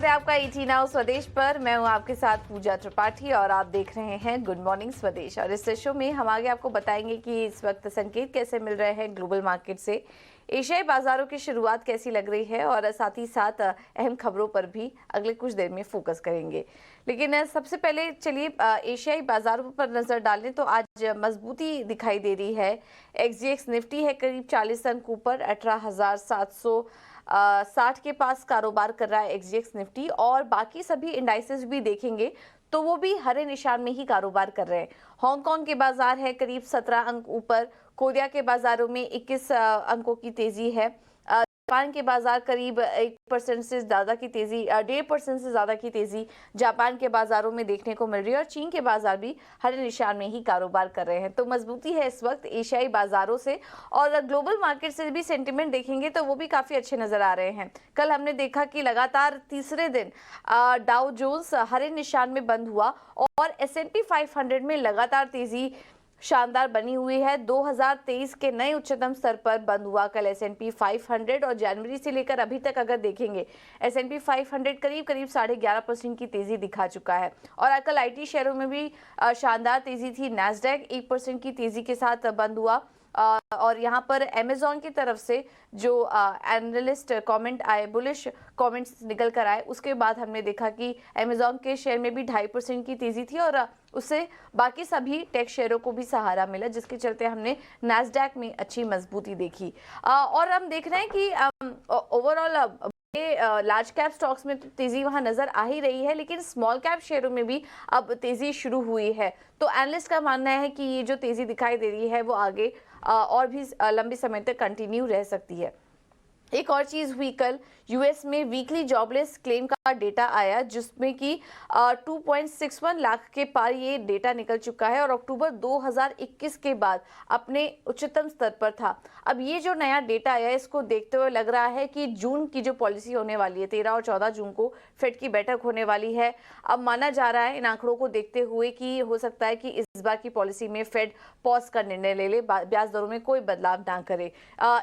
है आपका ET now स्वदेश पर। मैं हूं आपके साथ पूजा त्रिपाठी और आप देख रहे हैं गुड मॉर्निंग स्वदेश। और इस शो में हम आगे आपको बताएंगे कि इस वक्त संकेत कैसे मिल रहे हैं ग्लोबल मार्केट से, एशियाई बाजारों की शुरुआत कैसी लग रही है और साथ ही साथ अहम खबरों पर भी अगले कुछ देर में फोकस करेंगे। लेकिन सबसे पहले चलिए एशियाई बाजारों पर नजर डालें तो आज मजबूती दिखाई दे रही है। एक्सजीएक्स निफ्टी है करीब 40 अंक ऊपर 18,760 के पास कारोबार कर रहा है एक्सजीएक्स निफ्टी, और बाकी सभी इंडाइसेस भी देखेंगे तो वो भी हरे निशान में ही कारोबार कर रहे हैं। हांगकांग के बाजार है करीब 17 अंक ऊपर, कोरिया के बाजारों में 21 अंकों की तेजी है, जापान के बाजार करीब 1% से ज्यादा की तेजी, 1.5% से ज्यादा की तेजी जापान के बाजारों में देखने को मिल रही है, और चीन के बाजार भी हरे निशान में ही कारोबार कर रहे हैं। तो मजबूती है इस वक्त एशियाई बाजारों से, और ग्लोबल मार्केट से भी सेंटिमेंट देखेंगे तो वो भी काफी अच्छे नजर आ रहे हैं। कल हमने देखा कि लगातार तीसरे दिन डाउ जोन्स हरे निशान में बंद हुआ और S&P 500 में लगातार तेजी शानदार बनी हुई है। 2023 के नए उच्चतम स्तर पर बंद हुआ कल S&P 500, और जनवरी से लेकर अभी तक अगर देखेंगे S&P 500 करीब 11.5% की तेजी दिखा चुका है। और कल आईटी शेयरों में भी शानदार तेजी थी। नैस्डैक 1% की तेजी के साथ बंद हुआ, और यहाँ पर अमेजॉन की तरफ से जो एनालिस्ट कमेंट आए, बुलिश कमेंट्स निकल कर आए, उसके बाद हमने देखा कि अमेजॉन के शेयर में भी 2.5% की तेजी थी, और उससे बाकी सभी टेक शेयरों को भी सहारा मिला, जिसके चलते हमने नैस्डैक में अच्छी मजबूती देखी। और हम देख रहे हैं कि ओवरऑल लार्ज कैप स्टॉक्स में तो तेजी वहां नजर आ ही रही है, लेकिन स्मॉल कैप शेयरों में भी अब तेजी शुरू हुई है। तो एनालिस्ट का मानना है कि ये जो तेजी दिखाई दे रही है वो आगे और भी लंबे समय तक कंटिन्यू रह सकती है। एक और चीज हुई, कल यूएस में वीकली जॉबलेस क्लेम का डेटा आया, जिसमें कि 2.61 लाख के पार ये डेटा निकल चुका है, और अक्टूबर 2021 के बाद अपने उच्चतम स्तर पर था। अब ये जो नया डेटा आया, इसको देखते हुए लग रहा है कि जून की जो पॉलिसी होने वाली है, 13 और 14 जून को फेड की बैठक होने वाली है। अब माना जा रहा है इन आंकड़ों को देखते हुए कि हो सकता है कि इस बार की पॉलिसी में फेड पॉज का निर्णय ले ले, ब्याज दरों में कोई बदलाव ना करे।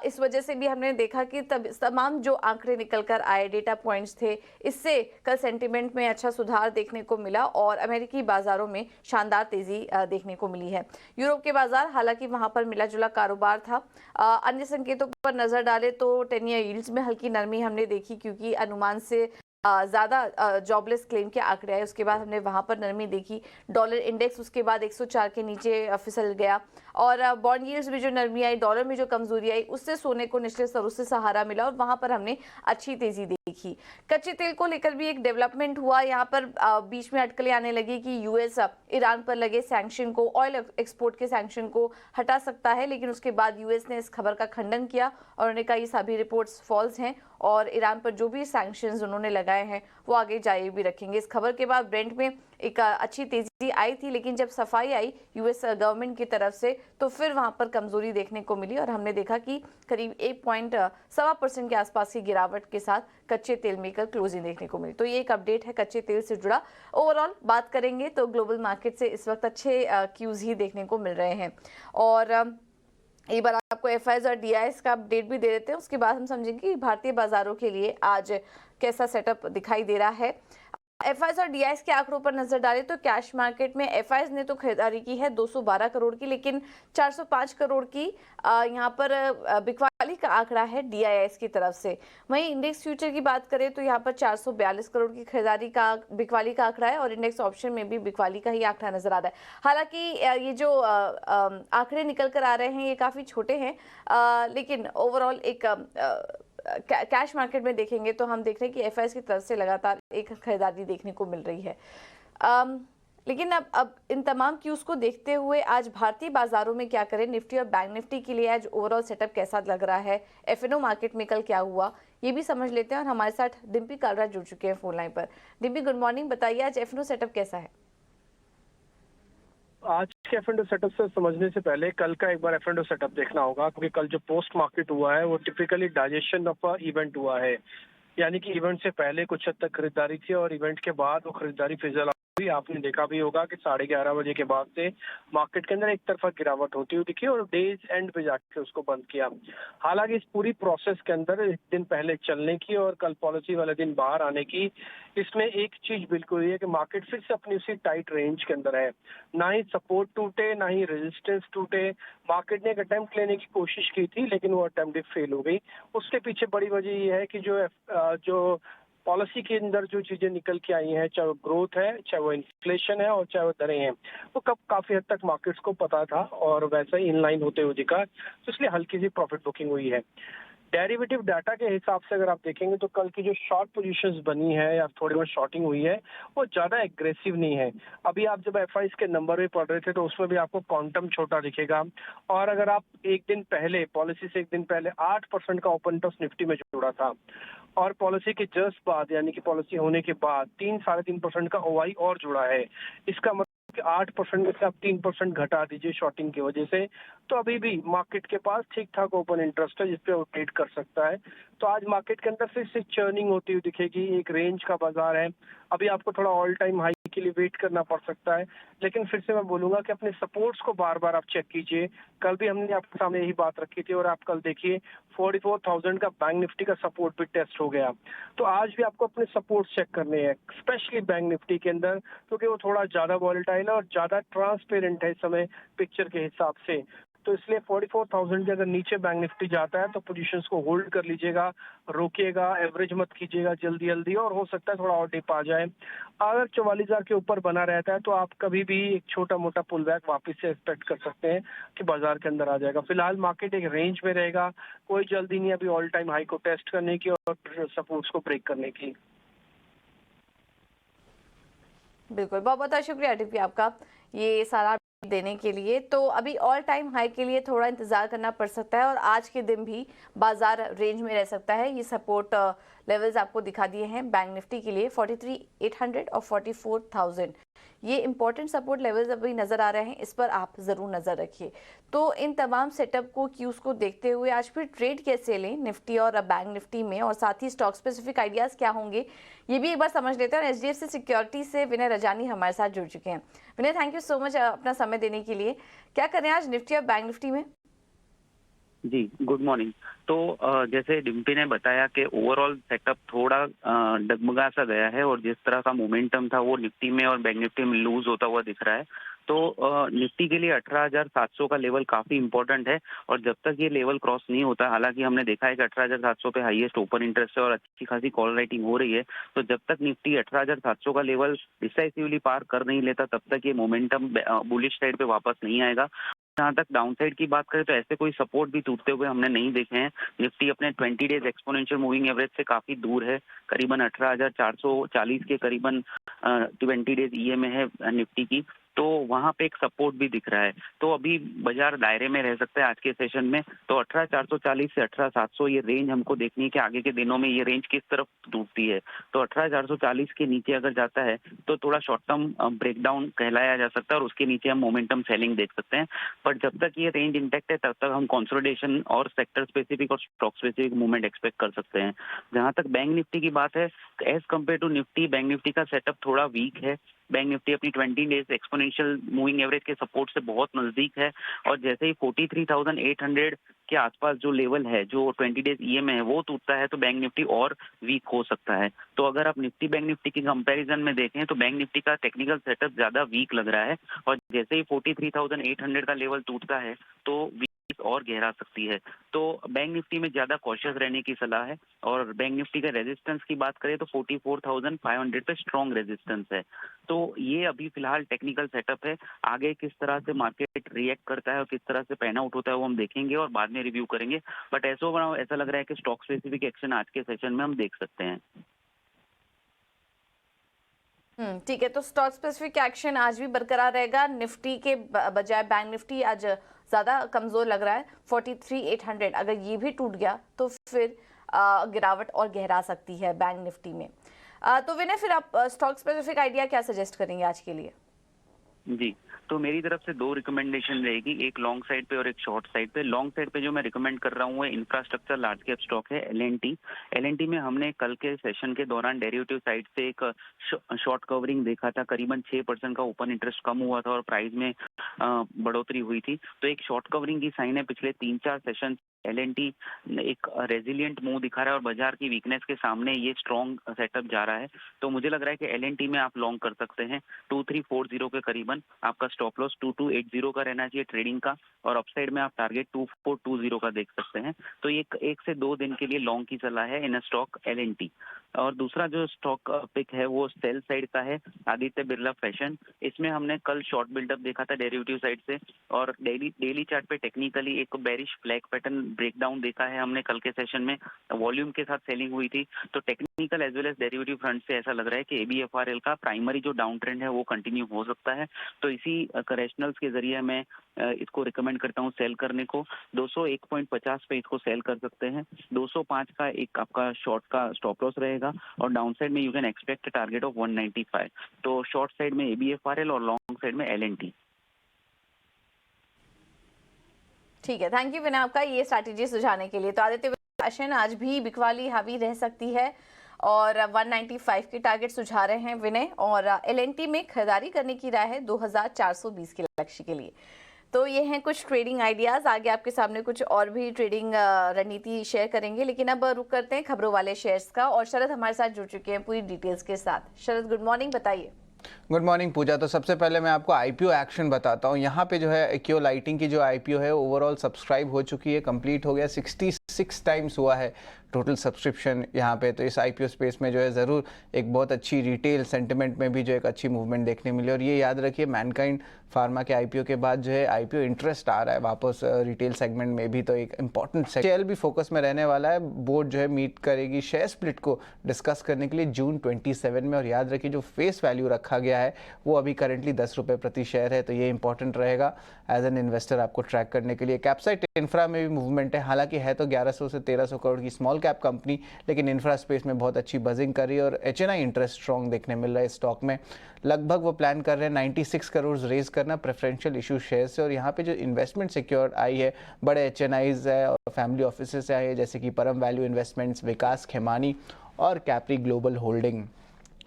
इस वजह से भी हमने देखा कि तमाम जो आंकड़े निकल कर आए, डेटा पॉइंट्स थे, इससे कल सेंटीमेंट में अच्छा सुधार देखने को मिला, और अमेरिकी बाजारों में शानदार तेजी देखने को मिली है। यूरोप के बाजार हालांकि वहां पर मिला जुला कारोबार था। अन्य संकेतों पर नजर डाले तो 10 ईयर यील्ड्स में हल्की नरमी हमने देखी, क्योंकि अनुमान से ज्यादा जॉबलेस क्लेम के आंकड़े आए, उसके बाद हमने वहां पर नरमी देखी। डॉलर इंडेक्स उसके बाद 104 के नीचे फिसल गया, और बॉन्ड यील्ड्स में जो नरमी आई, डॉलर में जो कमजोरी आई, उससे सोने को निचले स्तरों से सहारा मिला, और वहां पर हमने अच्छी तेजी देखी। कच्चे तेल को लेकर भी एक डेवलपमेंट हुआ। यहाँ पर बीच में अटकलें आने लगी कि यूएस ईरान पर लगे सैंक्शन को, ऑयल एक्सपोर्ट के सैंक्शन को हटा सकता है, लेकिन उसके बाद यूएस ने इस खबर का खंडन किया और उन्होंने कहा ये सभी रिपोर्ट्स फॉल्स हैं, और ईरान पर जो भी सैंक्शंस उन्होंने लगाए हैं वो आगे जारी भी रखेंगे। इस खबर के बाद ब्रेंट में एक अच्छी तेजी आई थी, लेकिन जब सफाई आई यूएस गवर्नमेंट की तरफ से तो फिर वहां पर कमजोरी देखने को मिली, और हमने देखा कि करीब 1.25% के आसपास की गिरावट के साथ कच्चे तेल में कल क्लोजिंग देखने को मिली। तो ये एक अपडेट है कच्चे तेल से जुड़ा। ओवरऑल बात करेंगे तो ग्लोबल मार्केट से इस वक्त अच्छे क्यूज ही देखने को मिल रहे हैं। और एक बार आपको एफआईज और डीआईएस का अपडेट भी दे देते हैं, उसके बाद हम समझेंगे कि भारतीय बाजारों के लिए आज कैसा सेटअप दिखाई दे रहा है। एफआईज और डीआईएस के आंकड़ों पर नजर डालें तो कैश मार्केट में एफआईज ने तो खरीदारी की है 212 करोड़ की, लेकिन 405 करोड़ की यहाँ पर बिकवाली का आंकड़ा है डीआईएस की तरफ से। वहीं इंडेक्स फ्यूचर की बात करें तो यहाँ पर 442 करोड़ की खरीदारी का बिकवाली का आंकड़ा है, और इंडेक्स ऑप्शन में भी बिकवाली का ही आंकड़ा नजर आ रहा है। हालांकि ये जो आंकड़े निकल कर आ रहे हैं ये काफी छोटे हैं, लेकिन ओवरऑल एक कैश मार्केट में देखेंगे तो हम देख रहे हैं कि एफआईएस की तरफ से लगातार एक खरीदारी देखने को मिल रही है। लेकिन अब इन तमाम क्यूज को देखते हुए आज भारतीय बाजारों में क्या करें, निफ्टी और बैंक निफ्टी के लिए आज ओवरऑल सेटअप कैसा लग रहा है, एफएनओ मार्केट में कल क्या हुआ, ये भी समझ लेते हैं। और हमारे साथ डिम्पी कालरा जुड़ चुके हैं फोन लाइन पर। डिम्पी, गुड मॉर्निंग, बताइए आज एफएनओ सेटअप कैसा है? आज के एफ एंड सेटअप से समझने से पहले कल का एक बार एफ एंड सेटअप देखना होगा, क्योंकि कल जो पोस्ट मार्केट हुआ है वो टिपिकली डाइजेशन ऑफ इवेंट हुआ है। यानी कि इवेंट से पहले कुछ हद तक खरीदारी थी और इवेंट के बाद वो खरीदारी फिजल भी आपने देखा भी होगा कि 11:30 बजे के बाद से मार्केट के अंदर एक तरफा गिरावट होती हुई दिखी और डेज एंड पे जाके उसको बंद किया। हालांकि इस पूरी प्रोसेस के अंदर एक दिन पहले चलने की और कल पॉलिसी वाले दिन बाहर आने की, इसमें एक चीज बिल्कुल ये है कि मार्केट फिर से अपनी उसी टाइट रेंज के अंदर है। ना ही सपोर्ट टूटे ना ही रेजिस्टेंस टूटे। मार्केट ने एक अटेम्प्ट लेने की कोशिश की थी लेकिन वो अटेम्प्ट फेल हो गई। उसके पीछे बड़ी वजह ये है कि जो पॉलिसी के अंदर जो चीजें निकल के आई हैं, चाहे वो ग्रोथ है, चाहे वो इन्फ्लेशन है और चाहे वो दरें हैं, वो कब काफी हद तक मार्केट्स को पता था और वैसा ही इनलाइन होते हुए दिखा, तो इसलिए हल्की सी प्रॉफिट बुकिंग हुई है। डेरिवेटिव डाटा के हिसाब से अगर आप देखेंगे तो कल की जो शॉर्ट पोजीशंस बनी है या थोड़ी बहुत शॉर्टिंग हुई है, वो ज्यादा एग्रेसिव नहीं है। अभी आप जब एफआईज के नंबर भी पढ़ रहे थे तो उसमें भी आपको क्वांटम छोटा दिखेगा। और अगर आप एक दिन पहले, पॉलिसी से एक दिन पहले 8% का ओपन इंटरेस्ट निफ्टी में जुड़ा था और पॉलिसी के जस्ट बाद यानी कि पॉलिसी होने के बाद 3-3.5% का ओआई और जुड़ा है। इसका मतलब 8% में से आप 3% घटा दीजिए शॉर्टिंग की वजह से, तो अभी भी मार्केट के पास ठीक ठाक ओपन इंटरेस्ट है जिसपे वो ट्रेड कर सकता है। तो आज मार्केट के अंदर फिर से चर्निंग होती हुई दिखेगी। एक रेंज का बाजार है, अभी आपको थोड़ा ऑल टाइम हाई के लिए वेट करना पड़ सकता है, लेकिन फिर से मैं बोलूंगा कि अपने सपोर्ट्स को बार बार आप चेक कीजिए। कल भी हमने आपके सामने यही बात रखी थी और आप कल देखिए 44,000 का बैंक निफ्टी का सपोर्ट भी टेस्ट हो गया। तो आज भी आपको अपने सपोर्ट चेक करने हैं, स्पेशली बैंक निफ्टी के अंदर, क्योंकि वो थोड़ा ज्यादा वॉलेटाइल है और ज्यादा ट्रांसपेरेंट है इस समय पिक्चर के हिसाब से। तो इसलिए 44,000 के अगर नीचे बैंक निफ्टी जाता है तो पोजीशंस को होल्ड कर लीजिएगा, रोकिएगा, एवरेज मत कीजिएगा जल्दी जल्दी, और हो सकता है थोड़ा और डिप आ जाए। अगर 44,000 के ऊपर बना रहता है तो आप कभी भी एक छोटा मोटा पुल बैक वापिस से एक्सपेक्ट कर सकते हैं कि बाजार के अंदर आ जाएगा। फिलहाल मार्केट एक रेंज में रहेगा, कोई जल्दी नहीं अभी ऑल टाइम हाई को टेस्ट करने की और सपोर्ट्स को ब्रेक करने की। बिल्कुल, बहुत बहुत शुक्रिया टीपी आपका ये सारा देने के लिए। तो अभी ऑल टाइम हाई के लिए थोड़ा इंतजार करना पड़ सकता है और आज के दिन भी बाजार रेंज में रह सकता है। ये सपोर्ट लेवल्स आपको दिखा दिए हैं बैंक निफ्टी के लिए 43,800 और 44,000, ये इंपॉर्टेंट सपोर्ट लेवल्स अभी नजर आ रहे हैं, इस पर आप जरूर नजर रखिए। तो इन तमाम सेटअप को, क्यूज को देखते हुए आज फिर ट्रेड कैसे लें निफ्टी और बैंक निफ्टी में, और साथ ही स्टॉक स्पेसिफिक आइडियाज क्या होंगे ये भी एक बार समझ लेते हैं। और एचडीएफसी सिक्योरिटी से विनय रजानी हमारे साथ जुड़ चुके हैं। विनय, थैंक यू सो मच अपना समय देने के लिए। क्या करें आज निफ्टी और बैंक निफ्टी में? जी, गुड मॉर्निंग। तो जैसे डिम्पी ने बताया कि ओवरऑल सेटअप थोड़ा डगमगा सा गया है और जिस तरह का मोमेंटम था वो निफ्टी में और बैंक निफ्टी में लूज होता हुआ दिख रहा है। तो निफ्टी के लिए 18,700 का लेवल काफी इंपॉर्टेंट है और जब तक ये लेवल क्रॉस नहीं होता, हालांकि हमने देखा है कि 18,700 पे हाईएस्ट ओपन इंटरेस्ट है और अच्छी खासी कॉल राइटिंग हो रही है, तो जब तक निफ्टी 18,700 का लेवल डिसाइसिवली पार कर नहीं लेता तब तक ये मोमेंटम बुलिश साइड पे वापस नहीं आएगा। जहाँ तक डाउनसाइड की बात करें तो ऐसे कोई सपोर्ट भी टूटते हुए हमने नहीं देखे हैं। निफ्टी अपने 20 डेज एक्सपोनेंशियल मूविंग एवरेज से काफी दूर है, करीबन 18,440 के करीबन 20 डेज ईएमए है निफ्टी की, तो वहां पे एक सपोर्ट भी दिख रहा है। तो अभी बाजार दायरे में रह सकता है आज के सेशन में। तो 18,440 से 18,700 ये रेंज हमको देखनी है कि आगे के दिनों में ये रेंज किस तरफ टूटती है। तो 18,440 के नीचे अगर जाता है तो थोड़ा शॉर्ट टर्म ब्रेकडाउन कहलाया जा सकता है और उसके नीचे हम मोमेंटम सेलिंग देख सकते हैं। पर जब तक ये रेंज इंटैक्ट है तब तक हम कंसोलिडेशन और सेक्टर स्पेसिफिक और स्टॉक स्पेसिफिक मूवमेंट एक्सपेक्ट कर सकते हैं। जहां तक बैंक निफ्टी की बात है, as compare to Nifty, Bank Nifty का सेटअप थोड़ा वीक है। बैंक निफ्टी अपनी 20 डेज एक्सपोनेंशियल मूविंग एवरेज के सपोर्ट से बहुत नजदीक है और जैसे ही 43,800 के आसपास जो लेवल है, जो 20 डेज ईएमए है, वो टूटता है तो बैंक निफ्टी और वीक हो सकता है। तो अगर आप निफ्टी बैंक निफ्टी की कंपैरिजन में देखें तो बैंक निफ्टी का टेक्निकल सेटअप ज्यादा वीक लग रहा है और जैसे ही 43,800 का लेवल टूटता है तो वीक और गहरा सकती है। तो बैंक निफ्टी में ज्यादा कॉशियस रहने की सलाह है और बैंक निफ्टी का रेजिस्टेंस की बात करें तो 44,500 पे स्ट्रॉन्ग रेजिस्टेंस है। तो ये अभी फिलहाल टेक्निकल सेटअप है। आगे किस तरह से मार्केट रिएक्ट करता है और किस तरह से पैन आउट होता है वो हम देखेंगे और बाद में रिव्यू करेंगे। बट ऐसा लग रहा है कि स्टॉक स्पेसिफिक एक्शन आज के सेशन में हम देख सकते हैं। ठीक है, तो स्टॉक स्पेसिफिक एक्शन आज भी बरकरार रहेगा। निफ्टी के बजाय बैंक निफ्टी आज ज्यादा कमजोर लग रहा है 43,800, अगर ये भी टूट गया तो फिर गिरावट और गहरा सकती है बैंक निफ्टी में। तो विनय, फिर आप स्टॉक स्पेसिफिक आइडिया क्या सजेस्ट करेंगे आज के लिए? जी, तो मेरी तरफ से 2 रिकमेंडेशन रहेगी, एक लॉन्ग साइड पे और एक शॉर्ट साइड पे। लॉन्ग साइड पे जो मैं रिकमेंड कर रहा हूँ वो इंफ्रास्ट्रक्चर लार्ज कैप स्टॉक है एल एंड टी में हमने कल के सेशन के दौरान डेरिवेटिव साइड से एक शॉर्ट कवरिंग देखा था, करीबन 6% का ओपन इंटरेस्ट कम हुआ था और प्राइस में बढ़ोतरी हुई थी। तो एक शॉर्ट कवरिंग की साइन है। पिछले 3-4 सेशन एल एंड टी एक रेजिलियंट मूव दिखा रहा है और बाजार की वीकनेस के सामने ये स्ट्रॉन्ग सेटअप जा रहा है। तो मुझे लग रहा है कि एल एंड टी में आप लॉन्ग कर सकते हैं। 2340 के करीबन आपका स्टॉप लॉस 2280 का रहना चाहिए ट्रेडिंग का, और अपसाइड में आप टारगेट 2420 का देख सकते हैं। तो ये 1 से 2 दिन के लिए लॉन्ग की सलाह है in stock L and T. और दूसरा जो स्टॉक पिक है वो सेल साइड का है, आदित्य बिरला फैशन। इसमें हमने कल शॉर्ट बिल्डअप देखा था डेरिवेटिव साइड से, और डेली चार्ट पे टेक्निकली एक बेरिश फ्लैग पैटर्न ब्रेकडाउन देखा है हमने कल के सेशन में। वॉल्यूम के साथ सेलिंग हुई थी। तो technical as well as derivative front से ऐसा लग रहा है कि एबीएफआरएल का प्राइमरी जो डाउन ट्रेंड है वो कंटिन्यू हो सकता है। तो इसी करेक्शनल्स के जरिए मैं इसको रिकमेंड करता हूँ सेल करने को। 201.50 पे इसको सेल कर सकते हैं। 205 का एक आपका शॉर्ट का स्टॉप लॉस रहेगा, और डाउन साइड में you can expect target of 195। तो शॉर्ट साइड में एबीएफआरएल और लॉन्ग साइड में एल&टी। ठीक है, थैंक यू विनय आपका ये स्ट्रैटेजी सुझाने के लिए। तो आदित्य फैशन आज भी बिकवाली हावी रह सकती है और 195 की टारगेट सुझा रहे हैं विनय, और एल&टी में खरीदारी करने की राय है 2420 के लक्ष्य के लिए। तो ये हैं कुछ ट्रेडिंग आइडियाज। आगे आपके सामने कुछ और भी ट्रेडिंग रणनीति शेयर करेंगे, लेकिन अब रुक करते हैं खबरों वाले शेयर्स का, और शरद हमारे साथ जुड़ चुके हैं पूरी डिटेल्स के साथ। शरद, गुड मॉर्निंग, बताइए। गुड मॉर्निंग पूजा। तो सबसे पहले मैं आपको आईपीओ एक्शन बताता हूँ। यहाँ पे जो है एक्यो लाइटिंग की जो आईपीओ है ओवरऑल सब्सक्राइब हो चुकी है, कंप्लीट हो गया, 66 टाइम्स हुआ है टोटल सब्सक्रिप्शन यहाँ पे। तो इस आईपीओ स्पेस में जो है ज़रूर एक बहुत अच्छी रिटेल सेंटिमेंट में भी जो एक अच्छी मूवमेंट देखने मिली। और ये याद रखिए मैनकाइंड फार्मा के आईपीओ के बाद जो है आईपीओ इंटरेस्ट आ रहा है वापस रिटेल सेगमेंट में भी, तो एक इंपॉर्टेंट शेयर भी फोकस में रहने वाला है। बोर्ड जो है मीट करेगी शेयर स्प्लिट को डिस्कस करने के लिए जून 27 में, और याद रखिए जो फेस वैल्यू रखा गया है वो अभी करेंटली 10 रुपये प्रति शेयर है। तो ये इंपॉर्टेंट रहेगा एज एन इन्वेस्टर आपको ट्रैक करने के लिए। कैप्साइट इंफ्रा में भी मूवमेंट है, हालांकि है तो 1100 से 1300 करोड़ की स्मॉल कैप कंपनी, लेकिन इंफ्रा स्पेस में बहुत अच्छी बजिंग कर रही है, और एचएनआई इंटरेस्ट स्ट्रॉन्ग देखने मिल रहा है स्टॉक में। लगभग वो प्लान कर रहे हैं 96 करोड़ रेज करना प्रेफरेंशियल इशू शेयर से। और यहाँ पे जो इन्वेस्टमेंट सिक्योर्ड आई है बड़े एचएनआईज है और फैमिली ऑफिस से आई है, जैसे कि परम वैल्यू इन्वेस्टमेंट्स, विकास खेमानी और कैप्री ग्लोबल होल्डिंग।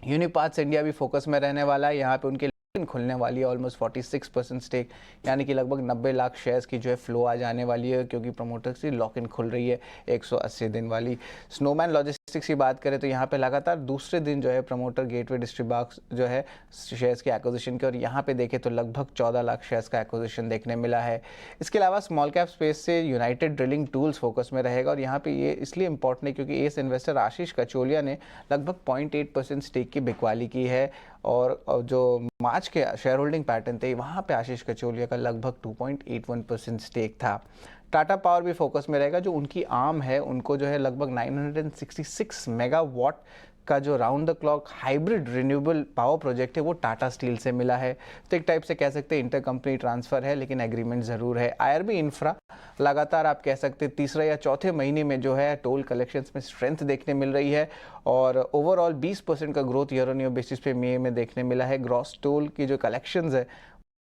यूनिपाथ्स इंडिया भी फोकस में रहने वाला है। यहाँ पे उनके खुलने वाली है ऑलमोस्ट 46% स्टेक, यानी कि लगभग 90 लाख शेयर्स की जो है फ्लो आ जाने वाली है, क्योंकि प्रमोटर्स की लॉक इन खुल रही है 180 दिन वाली। स्नोमैन लॉजिस्टिक्स की बात करें तो यहाँ पे लगातार दूसरे दिन जो है प्रमोटर गेटवे डिस्ट्रीब्यूट जो है शेयर्स की एक्विजिशन के, और यहाँ पे देखें तो लगभग 14 लाख शेयर्स का एक्विजिशन देखने मिला है। इसके अलावा स्मॉल कैप स्पेस से यूनाइटेड ड्रिलिंग टूल्स फोकस में रहेगा, और यहाँ पे ये इसलिए इंपॉर्टेंट है क्योंकि एस इन्वेस्टर आशीष कचोलिया ने लगभग 0.8% स्टेक की बिकवाली की है, और जो मार्च के शेयर होल्डिंग पैटर्न थे वहाँ पे आशीष कचोलिया का लगभग 2.81% स्टेक था। टाटा पावर भी फोकस में रहेगा, जो उनकी आर्म है उनको जो है लगभग 966 मेगावाट का जो round the clock hybrid renewable power project है वो टाटा स्टील से मिला है। तो एक टाइप से कह सकते हैं इंटर कंपनी ट्रांसफर है, लेकिन एग्रीमेंट ज़रूर है। आईआरबी इंफ्रा लगातार आप कह सकते हैं तीसरे या चौथे महीने में जो है टोल कलेक्शंस में स्ट्रेंथ देखने मिल रही है, और ओवरऑल 20% का growth year on year basis पे मई में देखने मिला है। ग्रॉस टोल की जो कलेक्शंस है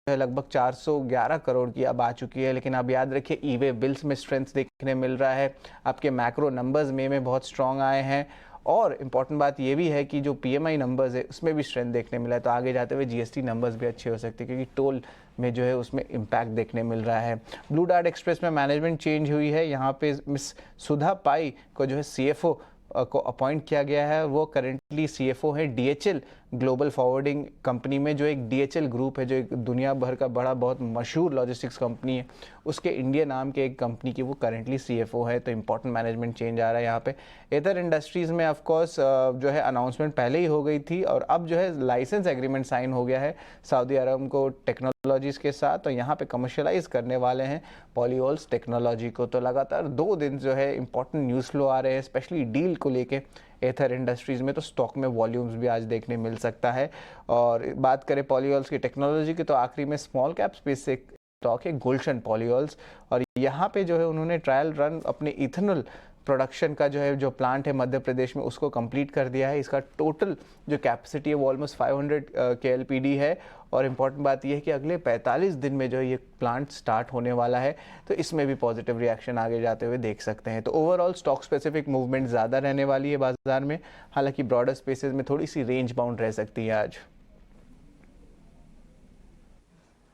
लगभग 411 करोड़ की अब आ चुकी है। लेकिन आप याद रखिए ई वे बिल्स में स्ट्रेंथ देखने मिल रहा है, आपके मैक्रो नंबर्स मई में बहुत स्ट्रॉन्ग आए हैं, और इम्पॉर्टेंट बात ये भी है कि जो पीएमआई नंबर्स है उसमें भी स्ट्रेंथ देखने मिला है। तो आगे जाते हुए जीएसटी नंबर्स भी अच्छे हो सकते हैं, क्योंकि टोल में जो है उसमें इम्पैक्ट देखने मिल रहा है। ब्लू डार्ट एक्सप्रेस में मैनेजमेंट चेंज हुई है। यहाँ पे मिस सुधा पाई को जो है सीएफओ को अपॉइंट किया गया है। वो करेंटली सीएफओ है डीएचएल ग्लोबल फॉरवर्डिंग कंपनी में, जो एक डीएचएल ग्रुप है, जो एक दुनिया भर का बड़ा बहुत मशहूर लॉजिस्टिक्स कंपनी है, उसके इंडिया नाम के एक कंपनी की वो करेंटली सीएफओ है। तो इंपॉर्टेंट मैनेजमेंट चेंज आ रहा है यहाँ पे। एथर इंडस्ट्रीज़ में ऑफकोर्स जो है अनाउंसमेंट पहले ही हो गई थी, और अब जो है लाइसेंस एग्रीमेंट साइन हो गया है सऊदी अरब को टेक्नोलॉजीज के साथ, तो यहाँ पे कमर्शलाइज करने वाले हैं पॉलीओल्स टेक्नोलॉजी को। तो लगातार 2 दिन जो है इंपॉर्टेंट न्यूज़ फ्लो आ रहे हैं, स्पेशली डील को लेके एथर इंडस्ट्रीज़ में। तो स्टॉक में वॉल्यूम्स भी आज देखने मिल सकता है। और बात करें पॉलीओल्स की टेक्नोलॉजी की, तो आखिरी में स्मॉल कैप स्पेस से स्टॉक है गुलशन पॉलीओल्स, और यहाँ पे जो है उन्होंने ट्रायल रन अपने इथेनॉल प्रोडक्शन का जो है जो प्लांट है मध्य प्रदेश में उसको कंप्लीट कर दिया है। इसका टोटल जो कैपेसिटी है वो ऑलमोस्ट 500 KLPD है और इम्पॉर्टेंट बात यह है कि अगले 45 दिन में जो है ये प्लांट स्टार्ट होने वाला है, तो इसमें भी पॉजिटिव रिएक्शन आगे जाते हुए देख सकते हैं। तो ओवरऑल स्टॉक स्पेसिफिक मूवमेंट ज़्यादा रहने वाली है बाजार में, हालांकि ब्रॉडर स्पेसेस में थोड़ी सी रेंज बाउंड रह सकती है आज।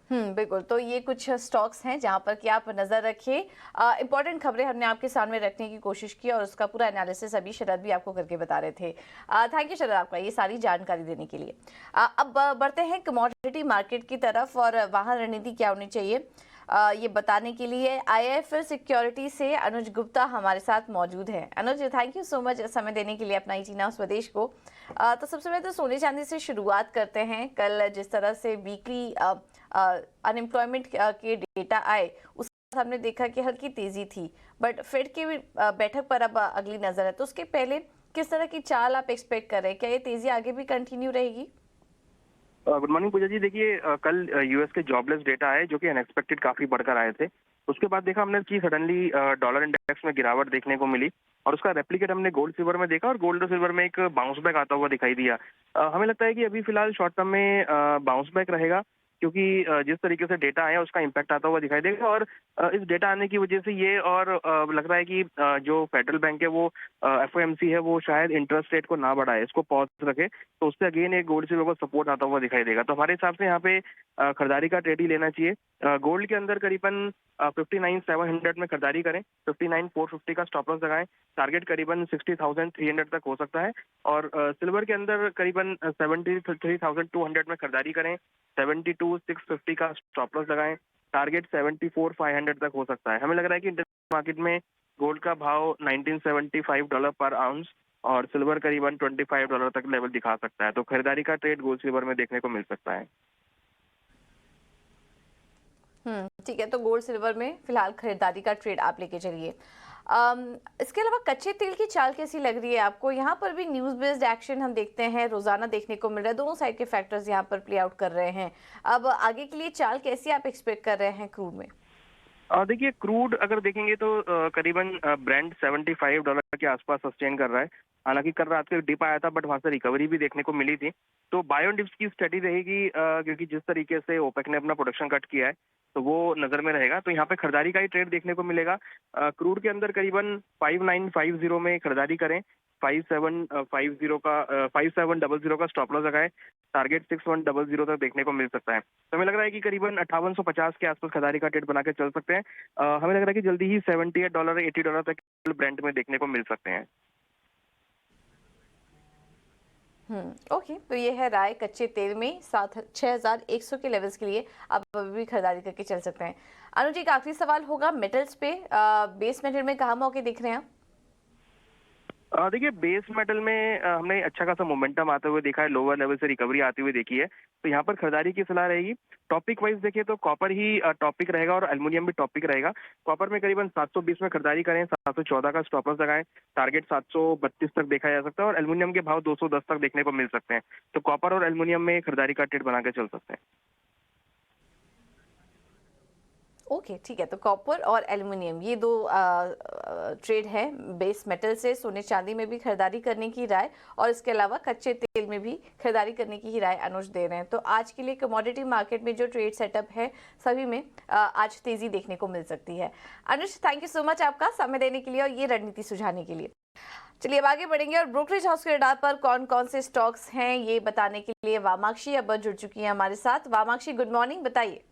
बिल्कुल। तो ये कुछ स्टॉक्स हैं जहां पर कि आप नजर रखिए। इंपॉर्टेंट खबरें हमने आपके सामने रखने की कोशिश की और उसका पूरा एनालिसिस अभी शरद भी आपको करके बता रहे थे। थैंक यू शरद आपका ये सारी जानकारी देने के लिए। अब बढ़ते हैं कमोडिटी मार्केट की तरफ और वहां रणनीति क्या होनी चाहिए ये बताने के लिए IIFL सिक्योरिटी से अनुज गुप्ता हमारे साथ मौजूद है। अनुज, थैंक यू सो मच समय देने के लिए अपना चीना स्वदेश को। तो सबसे पहले तो सोने चांदी से शुरुआत करते हैं। कल जिस तरह से वीकली अनएम्प्लॉयमेंट के डेटा आए उस हमने देखा कि हल्की तेजी थी, बट फेड की बैठक पर अब अगली नजर है, तो उसके पहले किस तरह की चाल आप एक्सपेक्ट कर रहे हैं? क्या ये तेजी आगे भी कंटिन्यू रहेगी? गुड मॉर्निंग पूजा जी। देखिए, कल यूएस के जॉबलेस डेटा आए जो कि अनएक्सपेक्टेड काफी बढ़कर आए थे। उसके बाद देखा हमने कि सडनली डॉलर इंडेक्स में गिरावट देखने को मिली और उसका रेप्लिकेट हमने गोल्ड सिल्वर में देखा और गोल्ड और सिल्वर में एक बाउंस बैक आता हुआ दिखाई दिया। हमें लगता है कि अभी फिलहाल शॉर्ट टर्म में बाउंस बैक रहेगा, क्योंकि जिस तरीके से डेटा आया उसका इम्पैक्ट आता हुआ दिखाई देगा और इस डेटा आने की वजह से ये और लग रहा है कि जो फेडरल बैंक है वो FOMC है वो शायद इंटरेस्ट रेट को ना बढ़ाए, इसको पॉज रखे, तो उससे अगेन एक गोल्ड सिल्वर को सपोर्ट आता हुआ दिखाई देगा। तो हमारे हिसाब से यहाँ पे खरीदारी का ट्रेड ही लेना चाहिए। गोल्ड के अंदर करीबन 59,700 में खरीदारी करें, 59,450 का स्टॉप लॉस लगाएं, टारगेट करीबन 60,300 तक हो सकता है। और सिल्वर के अंदर करीबन 73,200 में खरीदारी करें, 72,650 का स्टॉप लॉस लगाएं, टारगेट 74,500 तक हो सकता है। हमें लग रहा है कि इंटरनेशनल मार्केट में गोल्ड का भाव $1975 पर आउंस और सिल्वर करीबन $25 तक लेवल दिखा सकता है, तो खरीदारी का ट्रेड गोल्ड सिल्वर में देखने को मिल सकता है। ठीक है, तो गोल्ड सिल्वर में फिलहाल खरीदारी का ट्रेड आप लेके चलिए। इसके अलावा कच्चे तेल की चाल कैसी लग रही है आपको? यहाँ पर भी न्यूज बेस्ड एक्शन हम देखते हैं रोजाना देखने को मिल रहा है, दोनों साइड के फैक्टर्स यहाँ पर प्ले आउट कर रहे हैं। अब आगे के लिए चाल कैसी आप एक्सपेक्ट कर रहे हैं क्रूड में? देखिए, क्रूड अगर देखेंगे तो करीबन ब्रेंट $75 के आसपास सस्टेन कर रहा है। हालांकि कल रात को डिप आया था, बट वहां से रिकवरी भी देखने को मिली थी। तो बाय ऑन डिप्स की स्टडी रहेगी, क्योंकि जिस तरीके से ओपेक ने अपना प्रोडक्शन कट किया है तो वो नजर में रहेगा, तो यहाँ पे खरीदारी का ही ट्रेड देखने को मिलेगा। क्रूड के अंदर करीबन 5950 में खरीदारी करें, 5700 का स्टॉप लॉस लगाएं, टारगेट 6100 तक देखने को मिल सकता है। तो हमें लग रहा है कि करीबन 5850 के आसपास खरीदारी का ट्रेड बना के चल सकते हैं। हमें लग रहा है कि जल्दी ही $78 $80 तक ब्रेंट में देखने को मिल सकते हैं। ओके, तो ये है राय कच्चे तेल में 6100 के लेवल्स के लिए आप अभी भी खरीदारी करके चल सकते हैं। अनुज जी, का आखिरी सवाल होगा मेटल्स पे। बेस मेटल में कहाँ मौके दिख रहे हैं आप? देखिए, बेस मेटल में हमने अच्छा खासा मोमेंटम आते हुए देखा है, लोअर लेवल से रिकवरी आती हुई देखी है, तो यहाँ पर खरीदारी की सलाह रहेगी। टॉपिक वाइज देखें तो कॉपर ही टॉपिक रहेगा और एल्युमिनियम भी टॉपिक रहेगा। कॉपर में करीबन 720 में खरीदारी करें, 714 का स्टॉप लॉस लगाएं, टारगेट 732 तक देखा जा सकता है और एल्युमिनियम के भाव 210 तक देखने को मिल सकते हैं। तो कॉपर और एल्युमिनियम में खरीदारी का ट्रेड बना के चल सकते हैं। ओके, ठीक है, तो कॉपर और एल्युमिनियम ये दो ट्रेड है बेस मेटल से। सोने चांदी में भी खरीदारी करने की राय और इसके अलावा कच्चे तेल में भी खरीदारी करने की ही राय अनुज दे रहे हैं। तो आज के लिए कमोडिटी मार्केट में जो ट्रेड सेटअप है सभी में आज तेजी देखने को मिल सकती है। अनुज, थैंक यू सो मच आपका समय देने के लिए और ये रणनीति सुझाने के लिए। चलिए अब आगे बढ़ेंगे और ब्रोकरेज हाउस के रडार पर कौन कौन से स्टॉक्स हैं ये बताने के लिए वामाक्षी अब जुड़ चुकी है हमारे साथ। वामाक्षी, गुड मॉर्निंग, बताइए।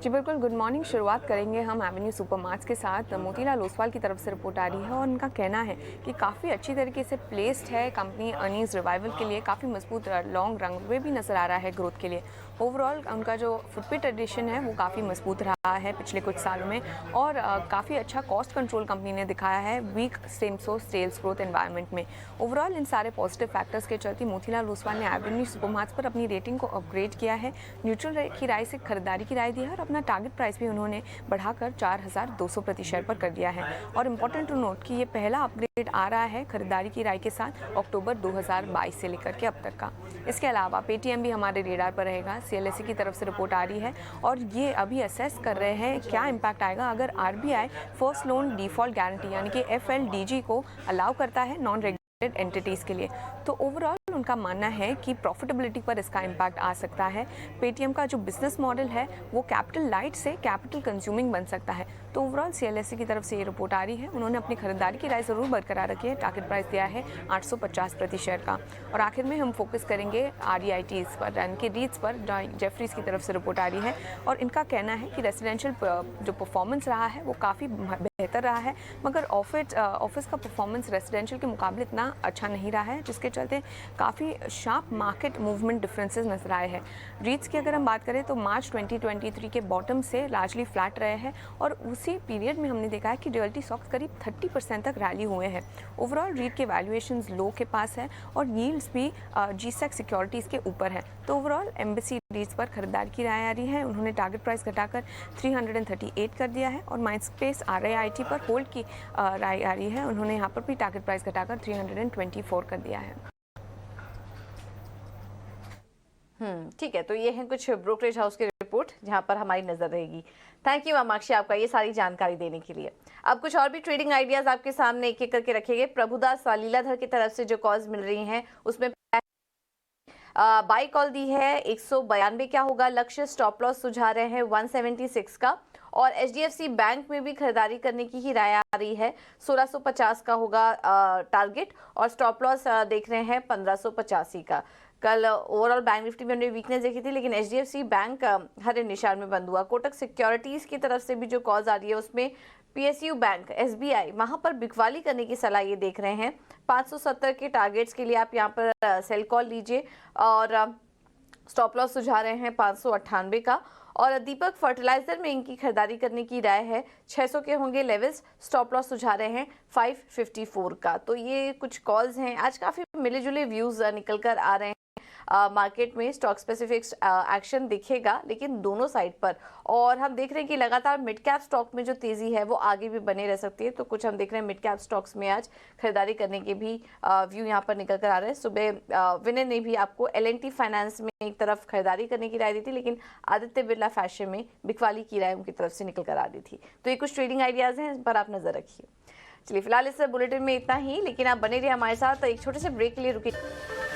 जी बिल्कुल, गुड मॉर्निंग। शुरुआत करेंगे हम एवेन्यू सुपरमार्ट्स के साथ। मोतीलाल ओसवाल की तरफ से रिपोर्ट आ रही है और उनका कहना है कि काफ़ी अच्छी तरीके से प्लेस्ड है कंपनी अर्निंग्स रिवाइवल के लिए, काफ़ी मजबूत लॉन्ग रनवे भी नज़र आ रहा है ग्रोथ के लिए। ओवरऑल उनका जो फुटप्रिंट एडिशन है वो काफ़ी मजबूत रहा है पिछले कुछ सालों में और काफ़ी अच्छा कॉस्ट कंट्रोल कंपनी ने दिखाया है week same store sales growth environment में। ओवरऑल इन सारे पॉजिटिव फैक्टर्स के चलते मोतीलाल ओसवाल ने एवेन्यू सुपरमार्ट्स पर अपनी रेटिंग को अपग्रेड किया है, न्यूट्रल की राय से खरीदारी की राय दी है और अपना अपना टारगेट प्राइस भी उन्होंने बढ़ाकर 4,200 प्रति शेयर पर कर दिया है। और इम्पॉर्टेंट टू नोट कि ये पहला अपग्रेड आ रहा है खरीदारी की राय के साथ अक्टूबर 2022 से लेकर के अब तक का। इसके अलावा पेटीएम भी हमारे रेडार पर रहेगा। CLSA की तरफ से रिपोर्ट आ रही है और ये अभी असेस कर रहे हैं क्या इम्पैक्ट आएगा अगर RBI first loan default guarantee यानी कि FLDG को अलाउ करता है नॉन रेगुलेटेड एंटिटीज़ के लिए। तो ओवरऑल उनका मानना है कि प्रॉफिटेबिलिटी पर इसका इम्पैक्ट आ सकता है। पेटीएम का जो बिजनेस मॉडल है वो कैपिटल लाइट से कैपिटल कंज्यूमिंग बन सकता है। तो ओवरऑल CLSA की तरफ से ये रिपोर्ट आ रही है। उन्होंने अपनी खरीदारी की राय ज़रूर बरकरार रखी है। टारगेट प्राइस दिया है 850 प्रति शेयर का। और आखिर में हम फोकस करेंगे REITs पर यानी कि रीट्स पर। जेफरीज की तरफ से रिपोर्ट आ रही है और इनका कहना है कि रेजिडेंशियल जो परफॉर्मेंस रहा है वो काफ़ी बेहतर रहा है, मगर ऑफिस का परफॉर्मेंस रेजिडेंशियल के मुकाबले इतना अच्छा नहीं रहा है, जिसके चलते काफ़ी शार्प मार्केट मूवमेंट डिफरेंसेस नजर आए हैं। रीट्स की अगर हम बात करें तो मार्च 2023 के बॉटम से लार्जली फ्लैट रहे हैं और उसी पीरियड में हमने देखा है कि रियल्टी स्टॉक्स करीब 30% तक रैली हुए हैं। ओवरऑल रीट के वैल्यूएशंस लो के पास है और यील्ड्स भी GSEC सिक्योरिटीज़ के ऊपर है। तो ओवरऑल एम्बेसी रीट्स पर खरीदारी की राय आ रही है। उन्होंने टारगेट प्राइस घटाकर 338 कर दिया है और माइंडस्पेस RIIT पर होल्ड की राय आ रही है। उन्होंने यहाँ पर भी टारगेट प्राइस घटाकर 324 कर दिया है। ठीक है, तो ये हैं कुछ ब्रोकरेज हाउस की रिपोर्ट जहां पर हमारी नजर रहेगी। थैंक यू आमाक्षी आपका ये सारी जानकारी देने के लिए। अब कुछ और भी ट्रेडिंग आइडियाज आपके सामने एक एक करके रखेंगे। प्रभुदास लीलाधर की तरफ से जो कॉल्स मिल रही हैं उसमें बाई कॉल दी है 192 क्या होगा लक्ष्य, स्टॉप लॉस सुझा रहे हैं 176 का और HDFC बैंक में भी खरीदारी करने की ही राय आ रही है। 1650 का होगा टारगेट और स्टॉप लॉस देख रहे हैं 1585 का। कल ओवरऑल बैंक निफ्टी में हमने वीकनेस देखी थी, लेकिन HDFC बैंक हरे निशान में बंद हुआ। कोटक सिक्योरिटीज की तरफ से भी जो कॉल्स आ रही है उसमें PSU बैंक, SBI वहां पर बिकवाली करने की सलाह ये देख रहे हैं। 570 के टारगेट्स के लिए आप यहाँ पर सेल कॉल लीजिए और स्टॉप लॉस सुझा रहे हैं 598 का। और दीपक फर्टिलाइजर में इनकी खरीदारी करने की राय है, 600 के होंगे लेवल्स, स्टॉप लॉस सुझा रहे हैं 554 का। तो ये कुछ कॉल्स हैं। आज काफी मिले जुले व्यूज निकल कर आ रहे हैं। मार्केट में स्टॉक स्पेसिफिक एक्शन दिखेगा लेकिन दोनों साइड पर, और हम देख रहे हैं कि लगातार मिड कैप स्टॉक में जो तेजी है वो आगे भी बने रह सकती है। तो कुछ हम देख रहे हैं मिड कैप स्टॉक्स में आज खरीदारी करने के भी व्यू यहाँ पर निकल कर आ रहे हैं। सुबह विनय ने भी आपको L&T फाइनेंस में एक तरफ खरीदारी करने की राय दी थी, लेकिन आदित्य बिरला फैशन में बिकवाली की राय उनकी तरफ से निकल कर आ रही थी। तो ये कुछ ट्रेडिंग आइडियाज हैं, इस पर आप नजर रखिए। चलिए फिलहाल इस बुलेटिन में इतना ही, लेकिन आप बने रहिए हमारे साथ। एक छोटे से ब्रेक के लिए रुकिए।